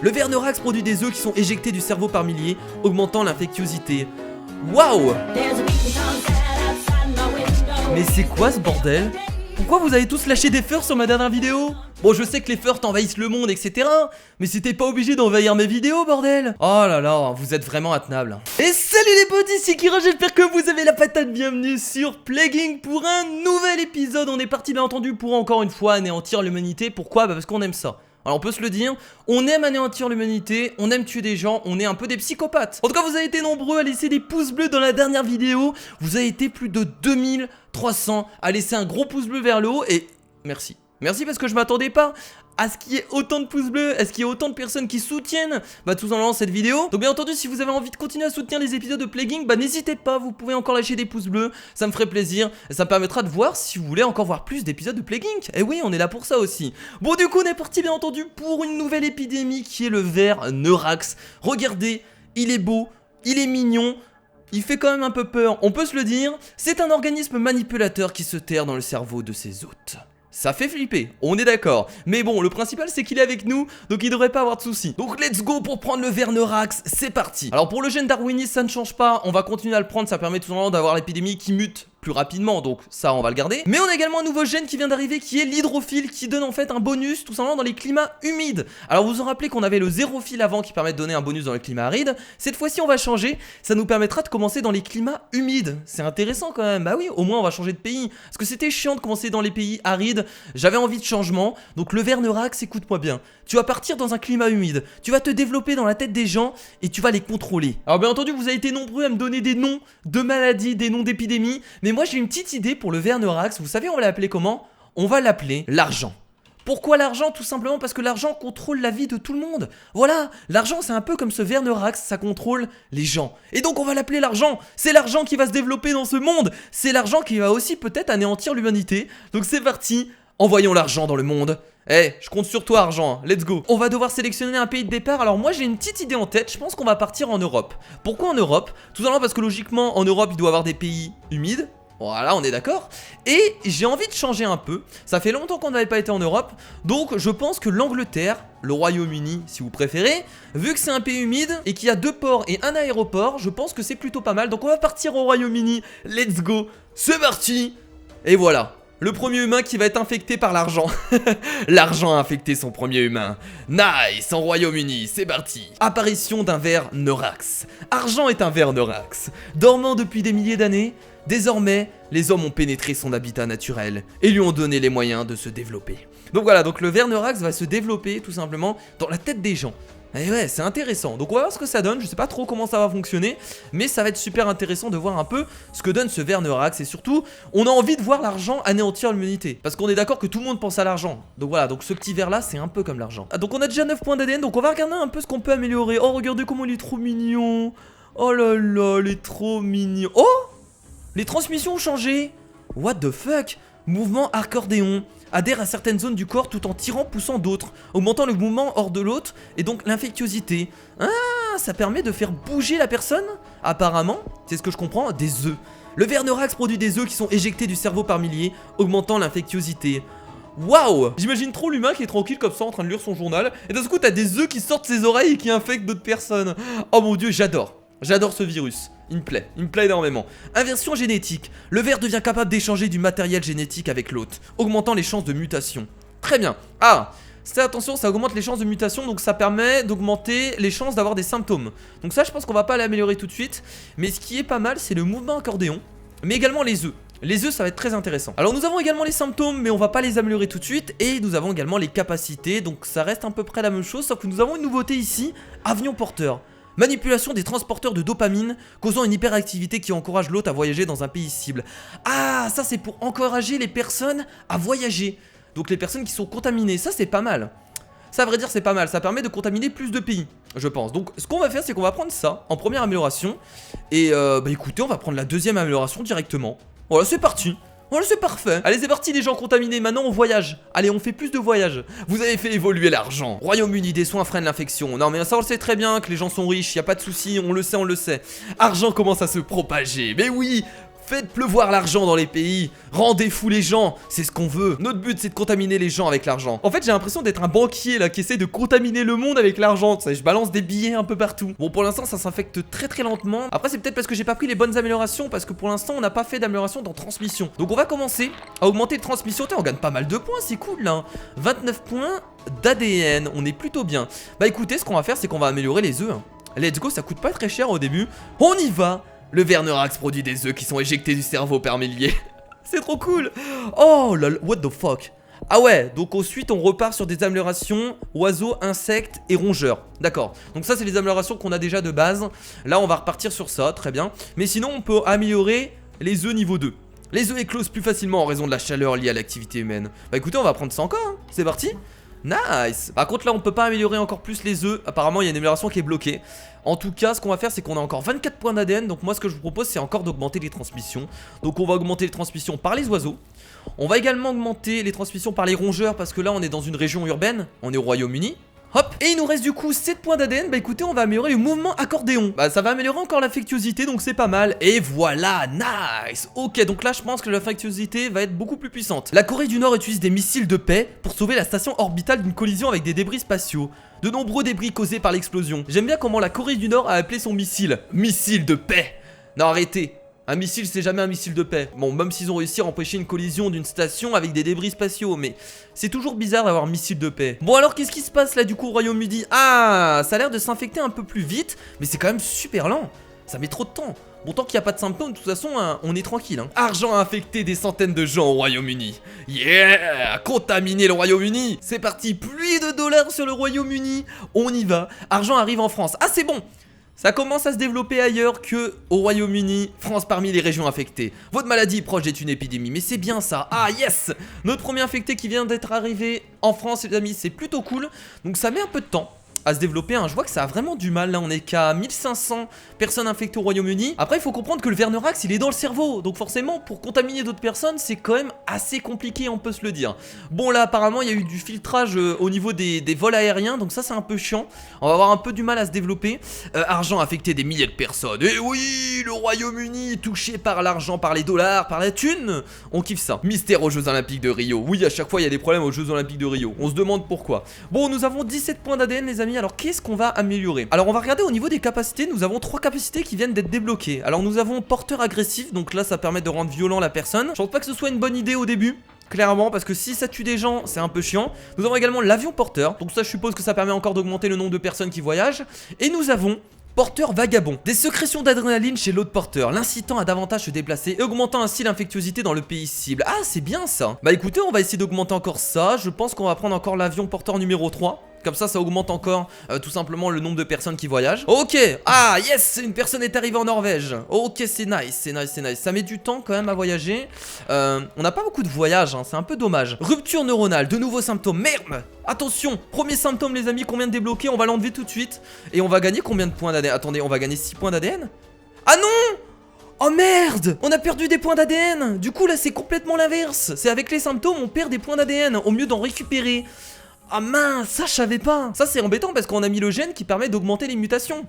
Le ver Neurax produit des œufs qui sont éjectés du cerveau par milliers, augmentant l'infectiosité. Waouh! Mais c'est quoi ce bordel? Pourquoi vous avez tous lâché des furs sur ma dernière vidéo? Bon, je sais que les furs envahissent le monde, etc. Mais c'était pas obligé d'envahir mes vidéos, bordel. Oh là là, vous êtes vraiment intenable. Et salut les potes, ici Kira, j'espère que vous avez la patate. Bienvenue sur Plague pour un nouvel épisode. On est parti bien entendu pour encore une fois anéantir l'humanité. Pourquoi? Bah parce qu'on aime ça. Alors on peut se le dire, on aime anéantir l'humanité, on aime tuer des gens, on est un peu des psychopathes. En tout cas, vous avez été nombreux à laisser des pouces bleus dans la dernière vidéo. Vous avez été plus de 2300 à laisser un gros pouce bleu vers le haut et merci. Merci parce que je m'attendais pas à ce qu'il y ait autant de pouces bleus, à ce qu'il y ait autant de personnes qui soutiennent tout simplement cette vidéo. Donc bien entendu, si vous avez envie de continuer à soutenir les épisodes de Plague, n'hésitez pas, vous pouvez encore lâcher des pouces bleus, ça me ferait plaisir, et ça me permettra de voir si vous voulez encore voir plus d'épisodes de Plague. Et oui, on est là pour ça aussi. Bon du coup, on est parti bien entendu pour une nouvelle épidémie qui est le ver Neurax. Regardez, il est beau, il est mignon. Il fait quand même un peu peur, on peut se le dire. C'est un organisme manipulateur qui se terre dans le cerveau de ses hôtes. Ça fait flipper, on est d'accord. Mais bon, le principal c'est qu'il est avec nous, donc il devrait pas avoir de soucis. Donc let's go pour prendre le ver Neurax, c'est parti. Alors pour le gène darwiniste, ça ne change pas, on va continuer à le prendre, ça permet tout simplement d'avoir l'épidémie qui mute plus rapidement, donc ça on va le garder. Mais on a également un nouveau gène qui vient d'arriver qui est l'hydrophile, qui donne en fait un bonus tout simplement dans les climats humides. Alors vous vous en rappelez qu'on avait le zérophile avant qui permet de donner un bonus dans les climats arides. Cette fois-ci on va changer, ça nous permettra de commencer dans les climats humides. C'est intéressant quand même, bah oui, au moins on va changer de pays. Parce que c'était chiant de commencer dans les pays arides, j'avais envie de changement. Donc le ver Neurax, écoute-moi bien, tu vas partir dans un climat humide, tu vas te développer dans la tête des gens et tu vas les contrôler. Alors bien entendu vous avez été nombreux à me donner des noms de maladies, des noms d'épidémies, mais moi j'ai une petite idée pour le ver Neurax. Vous savez on va l'appeler comment? On va l'appeler l'argent. Pourquoi l'argent? Tout simplement parce que l'argent contrôle la vie de tout le monde. Voilà, l'argent c'est un peu comme ce ver Neurax, ça contrôle les gens. Et donc on va l'appeler l'argent. C'est l'argent qui va se développer dans ce monde. C'est l'argent qui va aussi peut-être anéantir l'humanité. Donc c'est parti, envoyons l'argent dans le monde. Eh, je compte sur toi argent, let's go. On va devoir sélectionner un pays de départ. Alors moi j'ai une petite idée en tête, je pense qu'on va partir en Europe. Pourquoi en Europe? Tout simplement parce que logiquement en Europe il doit y avoir des pays humides. Voilà, on est d'accord. Et j'ai envie de changer un peu. Ça fait longtemps qu'on n'avait pas été en Europe. Donc je pense que l'Angleterre, le Royaume-Uni si vous préférez, vu que c'est un pays humide et qu'il y a 2 ports et un aéroport, je pense que c'est plutôt pas mal. Donc on va partir au Royaume-Uni, let's go. C'est parti. Et voilà, le premier humain qui va être infecté par l'argent. L'argent a infecté son premier humain. Nice, en Royaume-Uni, c'est parti. Apparition d'un ver Neurax. Argent est un ver Neurax. Dormant depuis des milliers d'années, désormais, les hommes ont pénétré son habitat naturel et lui ont donné les moyens de se développer. Donc voilà, donc le ver Neurax va se développer tout simplement dans la tête des gens. Et ouais, c'est intéressant. Donc on va voir ce que ça donne, je sais pas trop comment ça va fonctionner, mais ça va être super intéressant de voir un peu ce que donne ce ver Neurax. Et surtout, on a envie de voir l'argent anéantir l'humanité. Parce qu'on est d'accord que tout le monde pense à l'argent. Donc voilà, donc ce petit ver là, c'est un peu comme l'argent. Donc on a déjà 9 points d'ADN, donc on va regarder un peu ce qu'on peut améliorer. Oh, regardez comment il est trop mignon. Oh là là, il est trop mignon. Oh! Les transmissions ont changé. What the fuck? Mouvement accordéon. Adhère à certaines zones du corps tout en tirant, poussant d'autres, augmentant le mouvement hors de l'autre et donc l'infectiosité. Ah, ça permet de faire bouger la personne? Apparemment, c'est ce que je comprends, des œufs. Le ver Neurax produit des œufs qui sont éjectés du cerveau par milliers, augmentant l'infectiosité. Waouh! J'imagine trop l'humain qui est tranquille comme ça en train de lire son journal et d'un coup t'as des œufs qui sortent de ses oreilles et qui infectent d'autres personnes. Oh mon dieu, j'adore. J'adore ce virus, il me plaît énormément. Inversion génétique, le ver devient capable d'échanger du matériel génétique avec l'hôte, augmentant les chances de mutation. Très bien. Ah, c'est attention, ça augmente les chances de mutation, donc ça permet d'augmenter les chances d'avoir des symptômes. Donc ça je pense qu'on va pas l'améliorer tout de suite, mais ce qui est pas mal c'est le mouvement accordéon, mais également les œufs. Les œufs ça va être très intéressant. Alors nous avons également les symptômes mais on va pas les améliorer tout de suite. Et nous avons également les capacités, donc ça reste à peu près la même chose, sauf que nous avons une nouveauté ici, avion porteur. Manipulation des transporteurs de dopamine, causant une hyperactivité qui encourage l'hôte à voyager dans un pays cible. Ah, ça c'est pour encourager les personnes à voyager. Donc les personnes qui sont contaminées, ça c'est pas mal. Ça à vrai dire c'est pas mal, ça permet de contaminer plus de pays, je pense. Donc ce qu'on va faire c'est qu'on va prendre ça en première amélioration. Et écoutez, on va prendre la deuxième amélioration directement. Voilà, c'est parti. Voilà, c'est parfait. Allez, c'est parti les gens contaminés, maintenant on voyage. Allez, on fait plus de voyages. Vous avez fait évoluer l'argent. Royaume-Uni, des soins freinent l'infection. Non mais ça on le sait très bien que les gens sont riches, y a pas de souci, on le sait. Argent commence à se propager. Mais oui, Faites pleuvoir l'argent dans les pays. Rendez fous les gens. C'est ce qu'on veut. Notre but, c'est de contaminer les gens avec l'argent. En fait, j'ai l'impression d'être un banquier là qui essaie de contaminer le monde avec l'argent. Tu sais, je balance des billets un peu partout. Bon, pour l'instant, ça s'infecte très lentement. Après, c'est peut-être parce que j'ai pas pris les bonnes améliorations. Parce que pour l'instant, on n'a pas fait d'amélioration dans transmission. Donc, on va commencer à augmenter les transmissions. On gagne pas mal de points. C'est cool là. 29 points d'ADN. On est plutôt bien. Bah, écoutez, ce qu'on va faire, c'est qu'on va améliorer les œufs. Let's go, ça coûte pas très cher au début. On y va. Le Vernerax produit des œufs qui sont éjectés du cerveau par milliers. C'est trop cool. Oh là là, what the fuck. Ah ouais, donc ensuite on repart sur des améliorations oiseaux, insectes et rongeurs. D'accord, donc ça c'est les améliorations qu'on a déjà de base. Là on va repartir sur ça, très bien. Mais sinon on peut améliorer les œufs niveau 2. Les œufs éclosent plus facilement en raison de la chaleur liée à l'activité humaine. Bah écoutez, on va prendre ça encore, hein. C'est parti. Nice. Par contre là on peut pas améliorer encore plus les œufs. Apparemment il y a une amélioration qui est bloquée. En tout cas ce qu'on va faire c'est qu'on a encore 24 points d'ADN. Donc moi ce que je vous propose c'est encore d'augmenter les transmissions. Donc on va augmenter les transmissions par les oiseaux. On va également augmenter les transmissions par les rongeurs. Parce que là on est dans une région urbaine. On est au Royaume-Uni. Hop, et il nous reste du coup 7 points d'ADN. Bah écoutez, on va améliorer le mouvement accordéon. Bah ça va améliorer encore l'affectuosité, donc c'est pas mal. Et voilà, nice. Ok, donc là je pense que l'affectuosité va être beaucoup plus puissante. La Corée du Nord utilise des missiles de paix pour sauver la station orbitale d'une collision avec des débris spatiaux. De nombreux débris causés par l'explosion. J'aime bien comment la Corée du Nord a appelé son missile missile de paix. Non, arrêtez. Un missile, c'est jamais un missile de paix. Bon, même s'ils ont réussi à empêcher une collision d'une station avec des débris spatiaux, mais c'est toujours bizarre d'avoir un missile de paix. Bon, alors qu'est-ce qui se passe là du coup au Royaume-Uni? Ah, ça a l'air de s'infecter un peu plus vite, mais c'est quand même super lent. Ça met trop de temps. Bon, tant qu'il n'y a pas de symptômes, de toute façon, hein, on est tranquille. Hein. Argent a infecté des centaines de gens au Royaume-Uni. Yeah! Contaminer le Royaume-Uni! C'est parti, pluie de dollars sur le Royaume-Uni. On y va. Argent arrive en France. Ah, c'est bon! Ça commence à se développer ailleurs que au Royaume-Uni, France parmi les régions infectées. Votre maladie proche d'être une épidémie, mais c'est bien ça. Ah yes! Notre premier infecté qui vient d'être arrivé en France, les amis, c'est plutôt cool. Donc ça met un peu de temps à se développer, hein. Je vois que ça a vraiment du mal, là on est qu'à 1500 personnes infectées au Royaume-Uni. Après il faut comprendre que le Vernerax il est dans le cerveau, donc forcément pour contaminer d'autres personnes c'est quand même assez compliqué, on peut se le dire. Bon là apparemment il y a eu du filtrage au niveau des vols aériens, donc ça c'est un peu chiant. On va avoir un peu du mal à se développer. Argent a affecté des milliers de personnes. Et oui, le Royaume-Uni touché par l'argent, par les dollars, par la thune. On kiffe ça. Mystère aux Jeux Olympiques de Rio. Oui, à chaque fois il y a des problèmes aux Jeux Olympiques de Rio. On se demande pourquoi. Bon, nous avons 17 points d'ADN les amis. Alors qu'est-ce qu'on va améliorer? Alors on va regarder au niveau des capacités. Nous avons 3 capacités qui viennent d'être débloquées. Alors nous avons porteur agressif. Donc là ça permet de rendre violent la personne. Je pense pas que ce soit une bonne idée au début, clairement, parce que si ça tue des gens, c'est un peu chiant. Nous avons également l'avion porteur. Donc ça je suppose que ça permet encore d'augmenter le nombre de personnes qui voyagent. Et nous avons porteur vagabond. Des sécrétions d'adrénaline chez l'autre porteur, l'incitant à davantage se déplacer et augmentant ainsi l'infectiosité dans le pays cible. Ah, c'est bien ça. Bah écoutez, on va essayer d'augmenter encore ça. Je pense qu'on va prendre encore l'avion porteur numéro 3. Comme ça augmente encore tout simplement le nombre de personnes qui voyagent. Ok, ah yes, une personne est arrivée en Norvège. Ok, c'est nice, c'est nice, c'est nice. Ça met du temps quand même à voyager. On n'a pas beaucoup de voyages, hein, c'est un peu dommage. Rupture neuronale, de nouveaux symptômes. Merde. Attention, premier symptôme les amis, qu'on vient de débloquer, on va l'enlever tout de suite. Et on va gagner combien de points d'ADN? Attendez, on va gagner 6 points d'ADN? Ah non! Oh merde! On a perdu des points d'ADN. Du coup là c'est complètement l'inverse. C'est avec les symptômes on perd des points d'ADN au mieux d'en récupérer. Ah mince, ça je savais pas. Ça c'est embêtant parce qu'on a mis le gène qui permet d'augmenter les mutations.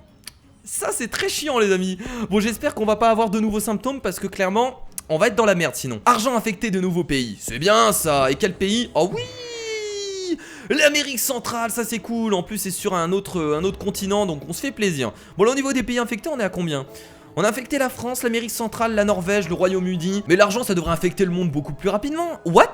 Ça c'est très chiant les amis. Bon j'espère qu'on va pas avoir de nouveaux symptômes parce que clairement on va être dans la merde sinon. Argent infecté de nouveaux pays. C'est bien ça. Et quel pays? Oh oui, l'Amérique centrale, ça c'est cool. En plus c'est sur un autre continent donc on se fait plaisir. Bon là au niveau des pays infectés on est à combien? On a infecté la France, l'Amérique centrale, la Norvège, le Royaume-Uni. Mais l'argent ça devrait infecter le monde beaucoup plus rapidement. What?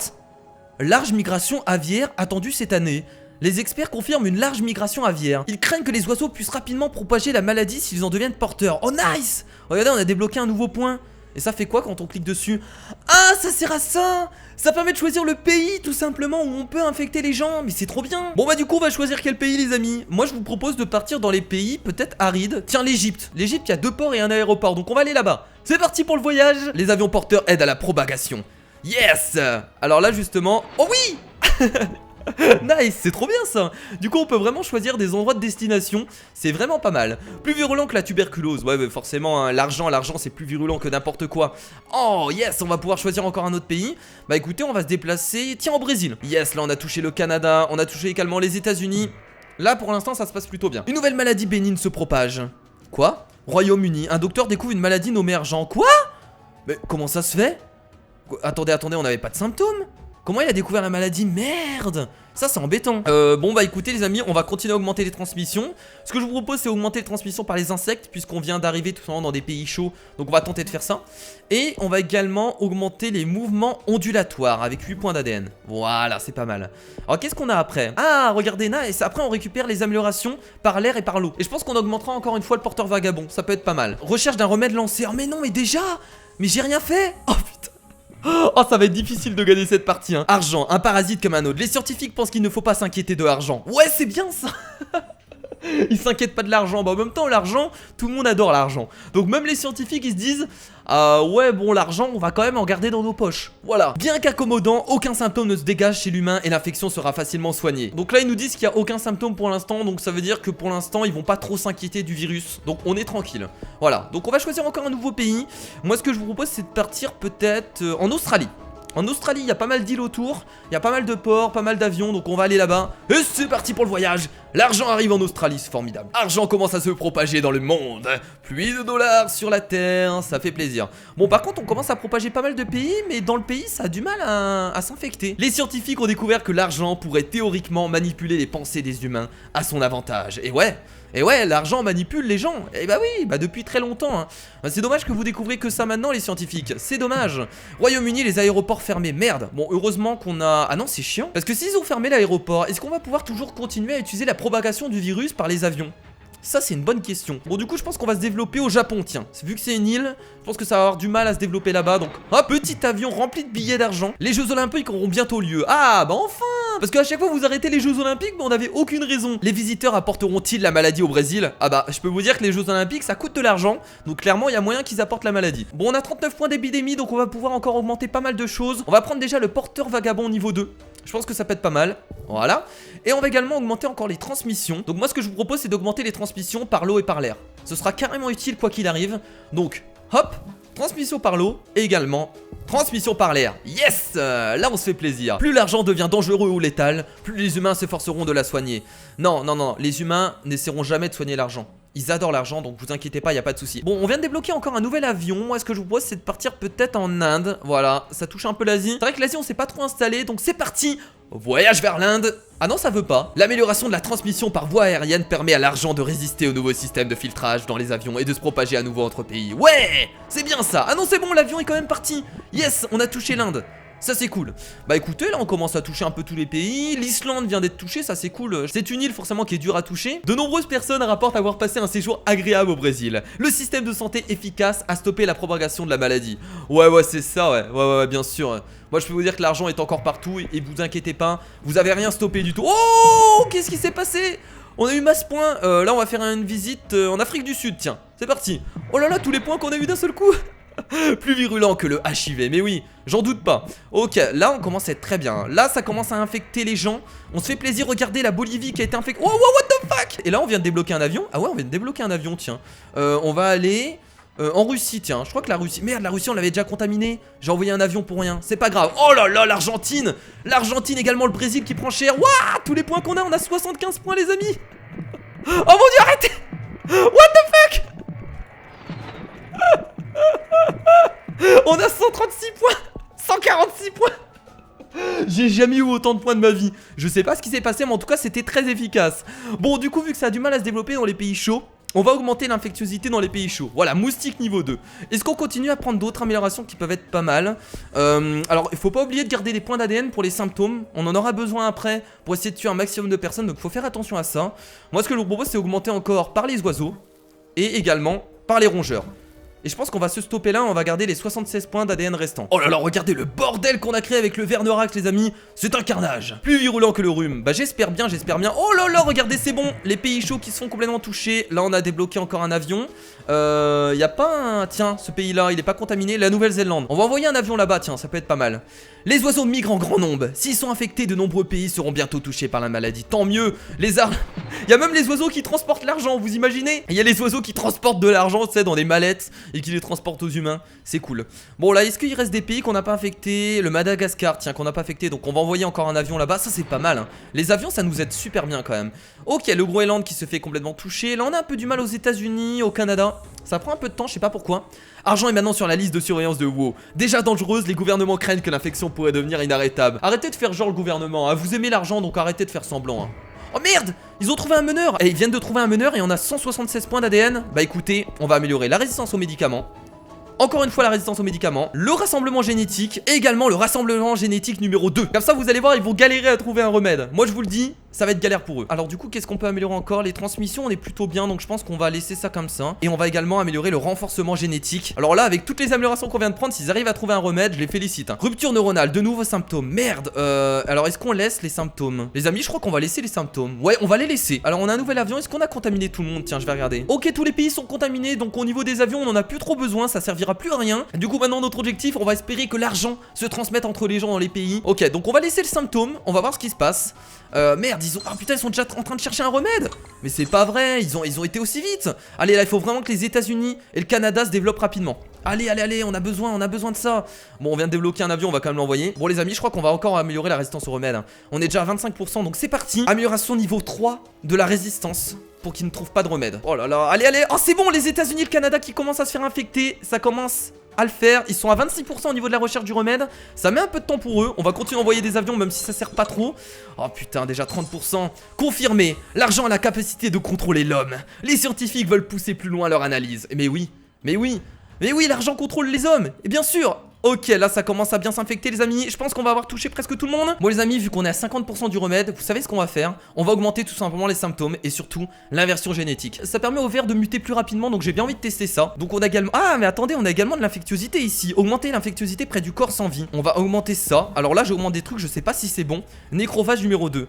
Large migration aviaire attendue cette année. Les experts confirment une large migration aviaire. Ils craignent que les oiseaux puissent rapidement propager la maladie s'ils en deviennent porteurs. Oh nice! Regardez, on a débloqué un nouveau point. Et ça fait quoi quand on clique dessus? Ah, ça sert à ça! Ça permet de choisir le pays tout simplement où on peut infecter les gens. Mais c'est trop bien! Bon bah du coup on va choisir quel pays les amis? Moi je vous propose de partir dans les pays peut-être arides. Tiens, l'Egypte. L'Egypte il y a 2 ports et un aéroport donc on va aller là-bas. C'est parti pour le voyage. Les avions porteurs aident à la propagation. Yes! Alors là justement... Oh oui! Nice, c'est trop bien ça. Du coup on peut vraiment choisir des endroits de destination. C'est vraiment pas mal. Plus virulent que la tuberculose. Ouais mais forcément hein, l'argent c'est plus virulent que n'importe quoi. Oh yes, on va pouvoir choisir encore un autre pays. Bah écoutez, on va se déplacer. Tiens, au Brésil. Yes, là on a touché le Canada. On a touché également les États-Unis. Là pour l'instant ça se passe plutôt bien. Une nouvelle maladie bénigne se propage. Quoi? Royaume-Uni, un docteur découvre une maladie nommée argent. Quoi? Mais comment ça se fait? Attendez, on n'avait pas de symptômes? Comment il a découvert la maladie? Merde! Ça c'est embêtant. Bon bah écoutez les amis, on va continuer à augmenter les transmissions. Ce que je vous propose c'est augmenter les transmissions par les insectes, puisqu'on vient d'arriver tout simplement dans des pays chauds. Donc on va tenter de faire ça. Et on va également augmenter les mouvements ondulatoires avec 8 points d'ADN. Voilà, c'est pas mal. Alors qu'est-ce qu'on a après? Ah regardez là, et après on récupère les améliorations par l'air et par l'eau. Et je pense qu'on augmentera encore une fois le porteur vagabond, ça peut être pas mal. Recherche d'un remède lancé. Oh mais non, mais déjà? Mais j'ai rien fait. Oh putain. Oh, ça va être difficile de gagner cette partie, hein. Argent, un parasite comme un autre. Les scientifiques pensent qu'il ne faut pas s'inquiéter de l'argent. Ouais, c'est bien ça. Ils s'inquiètent pas de l'argent. Bah en même temps, l'argent, tout le monde adore l'argent. Donc même les scientifiques, ils se disent ouais, bon, l'argent, on va quand même en garder dans nos poches. Voilà. Bien qu'accommodant, aucun symptôme ne se dégage chez l'humain et l'infection sera facilement soignée. Donc là, ils nous disent qu'il n'y a aucun symptôme pour l'instant. Donc ça veut dire que pour l'instant, ils vont pas trop s'inquiéter du virus. Donc on est tranquille. Voilà. Donc on va choisir encore un nouveau pays. Moi, ce que je vous propose, c'est de partir peut-être en Australie. En Australie, il y a pas mal d'îles autour, il y a pas mal de ports, pas mal d'avions, donc on va aller là-bas. Et c'est parti pour le voyage. L'argent arrive en Australie, c'est formidable. L'argent commence à se propager dans le monde. Pluie de dollars sur la terre, ça fait plaisir. Bon, par contre, on commence à propager pas mal de pays, mais dans le pays, ça a du mal à s'infecter. Les scientifiques ont découvert que l'argent pourrait théoriquement manipuler les pensées des humains à son avantage. Et ouais, l'argent manipule les gens. Et bah oui, bah depuis très longtemps, hein. Bah, c'est dommage que vous découvrez que ça maintenant les scientifiques. C'est dommage. Royaume-Uni, les aéroports fermés. Merde. Bon, heureusement qu'on a... Ah non, c'est chiant. Parce que s'ils ont fermé l'aéroport, est-ce qu'on va pouvoir toujours continuer à utiliser la propagation du virus par les avions? Ça c'est une bonne question. Bon du coup je pense qu'on va se développer au Japon, tiens. Vu que c'est une île, je pense que ça va avoir du mal à se développer là-bas. Donc un petit avion rempli de billets d'argent. Les Jeux Olympiques auront bientôt lieu. Ah bah enfin. Parce qu'à chaque fois vous arrêtez les Jeux Olympiques, mais on n'avait aucune raison. Les visiteurs apporteront-ils la maladie au Brésil? Ah bah je peux vous dire que les Jeux Olympiques ça coûte de l'argent. Donc clairement il y a moyen qu'ils apportent la maladie. Bon on a 39 points d'épidémie, donc on va pouvoir encore augmenter pas mal de choses. On va prendre déjà le porteur vagabond niveau 2. Je pense que ça peut être pas mal. Voilà. Et on va également augmenter encore les transmissions. Donc moi ce que je vous propose c'est d'augmenter les transmissions par l'eau et par l'air. Ce sera carrément utile quoi qu'il arrive. Donc hop, transmission par l'eau et également transmission par l'air. Yes, là on se fait plaisir. Plus l'argent devient dangereux ou létal, plus les humains s'efforceront de la soigner. Non, les humains n'essaieront jamais de soigner l'argent. Ils adorent l'argent, donc vous inquiétez pas, y a pas de souci. Bon, on vient de débloquer encore un nouvel avion. Moi, ce que je vous propose, c'est de partir peut-être en Inde. Voilà, ça touche un peu l'Asie. C'est vrai que l'Asie, on s'est pas trop installé, donc c'est parti. Voyage vers l'Inde. Ah non, ça veut pas. L'amélioration de la transmission par voie aérienne permet à l'argent de résister au nouveau système de filtrage dans les avions et de se propager à nouveau entre pays. Ouais, c'est bien ça. Ah non, c'est bon, l'avion est quand même parti. Yes, on a touché l'Inde. Ça c'est cool. Bah écoutez, là on commence à toucher un peu tous les pays. L'Islande vient d'être touchée, ça c'est cool. C'est une île forcément qui est dure à toucher. De nombreuses personnes rapportent avoir passé un séjour agréable au Brésil. Le système de santé efficace a stoppé la propagation de la maladie. Ouais c'est ça, ouais, bien sûr. Moi je peux vous dire que l'argent est encore partout et vous inquiétez pas, vous avez rien stoppé du tout. Oh, qu'est-ce qui s'est passé? On a eu masse points. Là on va faire une visite en Afrique du Sud, tiens. C'est parti. Oh là là, tous les points qu'on a eu d'un seul coup. Plus virulent que le HIV, mais oui, j'en doute pas. Ok, là on commence à être très bien. Là ça commence à infecter les gens. On se fait plaisir, regardez la Bolivie qui a été infectée. Oh, what the fuck. Et là on vient de débloquer un avion. Ah ouais, on vient de débloquer un avion, tiens. On va aller en Russie, tiens. Je crois que la Russie... Merde, la Russie on l'avait déjà contaminé. J'ai envoyé un avion pour rien, c'est pas grave. Oh là là, l'Argentine. L'Argentine également, le Brésil qui prend cher. Waouh, tous les points qu'on a, on a 75 points les amis. Oh mon dieu, arrêtez. What the fuck. On a 136 points, 146 points. J'ai jamais eu autant de points de ma vie. Je sais pas ce qui s'est passé, mais en tout cas c'était très efficace. Bon du coup vu que ça a du mal à se développer dans les pays chauds, on va augmenter l'infectiosité dans les pays chauds. Voilà, moustique niveau 2. Est-ce qu'on continue à prendre d'autres améliorations qui peuvent être pas mal? Alors il faut pas oublier de garder des points d'ADN pour les symptômes. On en aura besoin après pour essayer de tuer un maximum de personnes, donc faut faire attention à ça. Moi ce que je vous propose c'est augmenter encore par les oiseaux et également par les rongeurs. Et je pense qu'on va se stopper là, on va garder les 76 points d'ADN restants. Oh là là, regardez le bordel qu'on a créé avec le Vernorax les amis. C'est un carnage. Plus virulent que le rhume. Bah j'espère bien. Oh là là, regardez, c'est bon. Les pays chauds qui se font complètement touchés. Là on a débloqué encore un avion. Y a pas un... Tiens, ce pays là, il est pas contaminé. La Nouvelle-Zélande. On va envoyer un avion là-bas, tiens, ça peut être pas mal. Les oiseaux migrent en grand nombre. S'ils sont infectés, de nombreux pays seront bientôt touchés par la maladie. Tant mieux. Les arbres... Il y a même les oiseaux qui transportent l'argent, vous imaginez? Il y a les oiseaux qui transportent de l'argent, tu sais, dans des mallettes. et qui les transporte aux humains. C'est cool. Bon là, est-ce qu'il reste des pays qu'on n'a pas affectés? Le Madagascar, tiens, qu'on n'a pas affecté. Donc on va envoyer encore un avion là-bas. Ça c'est pas mal, hein. Les avions ça nous aide super bien quand même. Ok, le Groenland qui se fait complètement toucher. Là on a un peu du mal aux États-Unis, au Canada. Ça prend un peu de temps, je sais pas pourquoi. Argent est maintenant sur la liste de surveillance de WoW. Déjà dangereuse, les gouvernements craignent que l'infection pourrait devenir inarrêtable. Arrêtez de faire genre le gouvernement, hein. Vous aimez l'argent donc arrêtez de faire semblant, hein. Oh merde! Ils ont trouvé un meneur! Et ils viennent de trouver un meneur et on a 176 points d'ADN. Bah écoutez, on va améliorer la résistance aux médicaments. Encore une fois la résistance aux médicaments, le rassemblement génétique et également le rassemblement génétique numéro 2. Comme ça vous allez voir, ils vont galérer à trouver un remède. Moi je vous le dis, ça va être galère pour eux. Alors du coup qu'est-ce qu'on peut améliorer encore? Les transmissions on est plutôt bien, donc je pense qu'on va laisser ça comme ça. Et on va également améliorer le renforcement génétique. Alors là avec toutes les améliorations qu'on vient de prendre, s'ils arrivent à trouver un remède, je les félicite, hein. Rupture neuronale, de nouveaux symptômes. Merde, alors est-ce qu'on laisse les symptômes? Les amis je crois qu'on va laisser les symptômes. Ouais on va les laisser. Alors on a un nouvel avion, est-ce qu'on a contaminé tout le monde? Tiens je vais regarder. Ok tous les pays sont contaminés, donc au niveau des avions on en a plus trop besoin, ça servira plus à rien. Du coup maintenant notre objectif, on va espérer que l'argent se transmette entre les gens dans les pays. Ok donc on va laisser le symptôme, on va voir ce qui se passe. Merde ils ont... Ah putain ils sont déjà en train de chercher un remède. Mais c'est pas vrai, ils ont été aussi vite. Allez là il faut vraiment que les États-Unis et le Canada se développent rapidement. Allez allez allez on a besoin de ça. Bon on vient de débloquer un avion, on va quand même l'envoyer. Bon les amis je crois qu'on va encore améliorer la résistance au remède, hein. On est déjà à 25% donc c'est parti. Amélioration niveau 3 de la résistance pour qu'ils ne trouvent pas de remède. Oh là là, allez allez. Oh c'est bon, les États-Unis et le Canada qui commencent à se faire infecter, ça commence à le faire. Ils sont à 26% au niveau de la recherche du remède. Ça met un peu de temps pour eux. On va continuer à envoyer des avions même si ça sert pas trop. Oh putain déjà 30%. Confirmé, l'argent a la capacité de contrôler l'homme. Les scientifiques veulent pousser plus loin leur analyse. Mais oui, mais oui, mais oui, l'argent contrôle les hommes. Et bien sûr. Ok, là ça commence à bien s'infecter les amis. Je pense qu'on va avoir touché presque tout le monde. Bon les amis, vu qu'on est à 50% du remède, vous savez ce qu'on va faire? On va augmenter tout simplement les symptômes et surtout l'inversion génétique. Ça permet au ver de muter plus rapidement, donc j'ai bien envie de tester ça. Donc on a également... Ah mais attendez, on a également de l'infectiosité ici. Augmenter l'infectiosité près du corps sans vie. On va augmenter ça. Alors là j'augmente des trucs, je sais pas si c'est bon. Nécrophage numéro 2.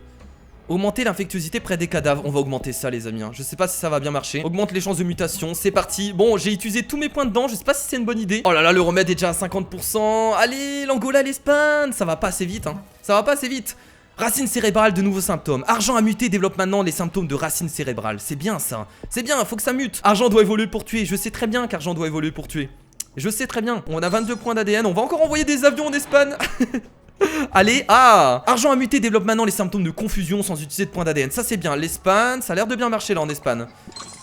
Augmenter l'infectiosité près des cadavres. On va augmenter ça les amis, hein. Je sais pas si ça va bien marcher. Augmente les chances de mutation, c'est parti. Bon j'ai utilisé tous mes points dedans, je sais pas si c'est une bonne idée. Oh là là le remède est déjà à 50%. Allez l'Angola, l'Espagne. Ça va pas assez vite hein. Ça va pas assez vite. Racine cérébrale, de nouveaux symptômes. Argent à muter développe maintenant les symptômes de racine cérébrale. C'est bien ça. C'est bien, faut que ça mute. Argent doit évoluer pour tuer. Je sais très bien qu'argent doit évoluer pour tuer. Je sais très bien. On a 22 points d'ADN, on va encore envoyer des avions en Espagne. Allez, ah! Argent à muter développe maintenant les symptômes de confusion sans utiliser de points d'ADN. Ça c'est bien, l'Espagne, ça a l'air de bien marcher là en Espagne.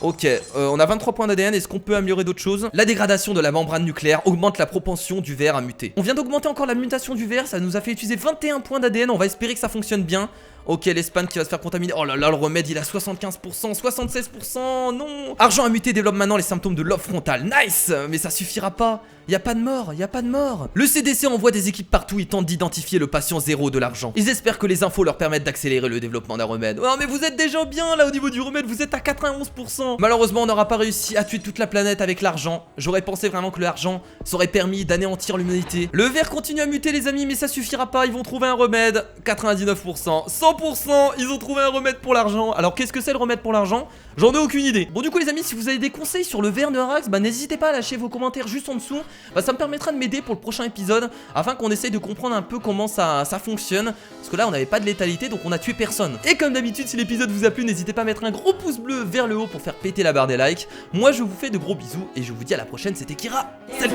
Ok, on a 23 points d'ADN, est-ce qu'on peut améliorer d'autres choses? La dégradation de la membrane nucléaire augmente la propension du ver à muter. On vient d'augmenter encore la mutation du ver, ça nous a fait utiliser 21 points d'ADN, on va espérer que ça fonctionne bien. Ok, l'Espagne qui va se faire contaminer. Oh là là, le remède il a 75%, 76%, non. Argent à muter développe maintenant les symptômes de lobe frontal. Nice. Mais ça suffira pas. Y a pas de mort, y a pas de mort. Le CDC envoie des équipes partout, ils tentent d'identifier le patient zéro de l'argent. Ils espèrent que les infos leur permettent d'accélérer le développement d'un remède. Oh mais vous êtes déjà bien là au niveau du remède, vous êtes à 91%. Malheureusement on n'aura pas réussi à tuer toute la planète avec l'argent. J'aurais pensé vraiment que l'argent s'aurait permis d'anéantir l'humanité. Le ver continue à muter les amis mais ça suffira pas, ils vont trouver un remède. 99%, 100%, ils ont trouvé un remède pour l'argent. Alors qu'est-ce que c'est le remède pour l'argent? J'en ai aucune idée. Bon du coup les amis, si vous avez des conseils sur le ver de Arax, bah n'hésitez pas à lâcher vos commentaires juste en dessous. Bah ça me permettra de m'aider pour le prochain épisode, afin qu'on essaye de comprendre un peu comment ça fonctionne. Parce que là on n'avait pas de létalité, donc on a tué personne. Et comme d'habitude, si l'épisode vous a plu, n'hésitez pas à mettre un gros pouce bleu vers le haut pour faire péter la barre des likes. Moi je vous fais de gros bisous et je vous dis à la prochaine, c'était Kira. Salut.